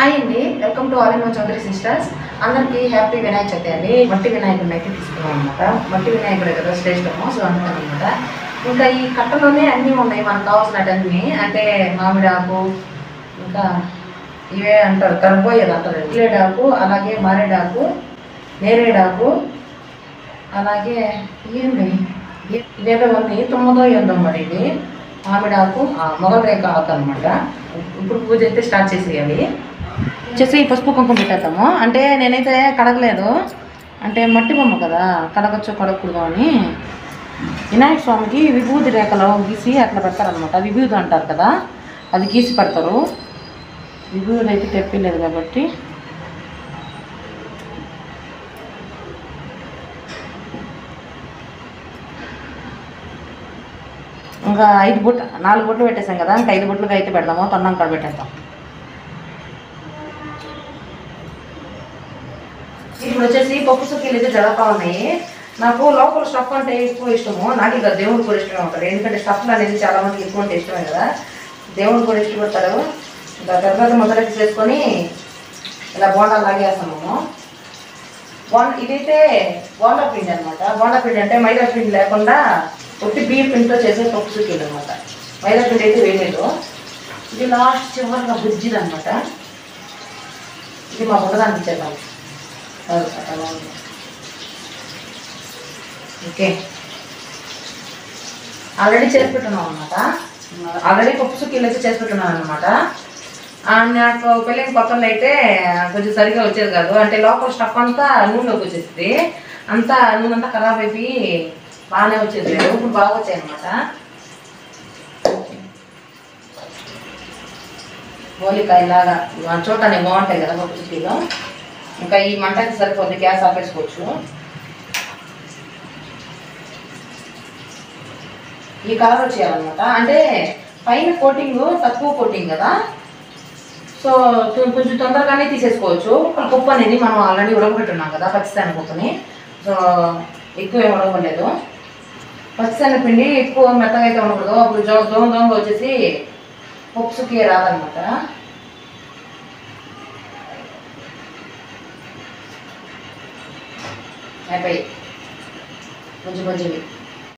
Hi అండి, welcome to all in one Chaudhary sisters. అందరికీ happy Vinayaka Chavithi అండి. మట్టి వినాయకుడిని అయితే తీసుకున్నాం అనమాట. మట్టి వినాయకుడే కదా శ్రేష్టము, సో అందుకని అనమాట. ఇంకా ఈ కట్టలోనే అన్నీ ఉన్నాయి మనకు కావాల్సినవన్నీ. అంటే మామిడాకు, ఇంకా ఇవే అంటారు కరబోయేది అంటారు, ఇల్లేడాకు, అలాగే మారేడాకు, నేరేడాకు, అలాగే ఏంది ఇదేదో ఉంది తొమ్మిదో ఏందో మరి ఇది మామిడాకు, మొగల రేఖ ఆకు అనమాట. ఇప్పుడు పూజ అయితే స్టార్ట్ చేసేయాలి. వచ్చేసి పసుపు కుంకుమ పెట్టేద్దాము. అంటే నేనైతే కడగలేదు, అంటే మట్టి బొమ్మ కదా, కడగచ్చు కడగకూడదు అని వినాయక స్వామికి విభూతి రేఖలో గీసి అట్లా పెడతారనమాట. విభూతి అంటారు కదా, అది గీసి పెడతారు. విభూతి అయితే తెప్పలేదు కాబట్టి ఇంకా 4 బొట్లు పెట్టేసాం కదా, ఇంకా 5 బొట్లుగా అయితే పెడదాము. తొండం కాడ పెట్టేద్దాం. ఇప్పుడు వచ్చేసి పప్పు సుక్కీలు అయితే జరుగుతూ ఉన్నాయి. నాకు లోపల స్టఫ్ అంటే ఎక్కువ ఇష్టము. నాకు ఇక దేవుడు కూడా ఇష్టమే ఉంటుంది, ఎందుకంటే స్టఫ్లు అనేది చాలా మందికి ఎక్కువ అంటే ఇష్టమే కదా, దేవుడు కూడా ఇష్టపడతారు. ఇంకా తర్వాత మొదలెట్టి చేసుకొని ఇలా బోండాలు లాగేస్తాము. ఇదైతే బోండా పిండి అనమాట. బోండా పిండి అంటే మైదా పిండి లేకుండా ఒట్టి బియ్యం పిండితో చేసే పప్పు సుక్కీలు అనమాట. మైదా పిండి అయితే వేయలేదు. ఇది లాస్ట్ చివరిగా బుజ్జిది అనమాట. ఇది మా ఉండదానికి ఇచ్చేద్దాం. ఓకే, ఆల్రెడీ చేసి పెట్టున్నాం అనమాట. ఆల్రెడీ పప్పు సుక్కీలు అయితే చేసి పెట్టున్నాను అనమాట. నాకు పెళ్ళిన కొత్తలో అయితే కొంచెం సరిగ్గా వచ్చేది కాదు, అంటే లోపల స్టఫ్ అంతా నూనెలోకి వచ్చేసింది, అంతా నూనె అంతా ఖరాబ్ అయిపోయి బాగానే వచ్చేది లేదు. ఇప్పుడు బాగా వచ్చాయి అనమాట. గోలికాయలాగా చూడటానికి బాగుంటాయి కదా పప్పు సుక్కీలు. ఇంకా ఈ మంటకి సరిపోద్ది, గ్యాస్ ఆపేసుకోవచ్చు. ఈ కలర్ వచ్చేయాలన్నమాట. అంటే పైన కోటింగ్ తక్కువ కోటింగ్ కదా, సో కొంచెం తొందరగానే తీసేసుకోవచ్చు. పప్పు అనేది మనం ఆల్రెడీ ఉడకబెట్టున్నాం కదా, పచ్చిశనగ పప్పుని, సో ఎక్కువ ఏమి ఉడకలేదు. పచ్చిశనగ పిండి ఎక్కువ మెత్తగా అయితే ఉండకూడదు, అప్పుడు దోమగా వచ్చేసి పప్పు సుక్కీ రాదనమాట. అయిపోయి కొంచెం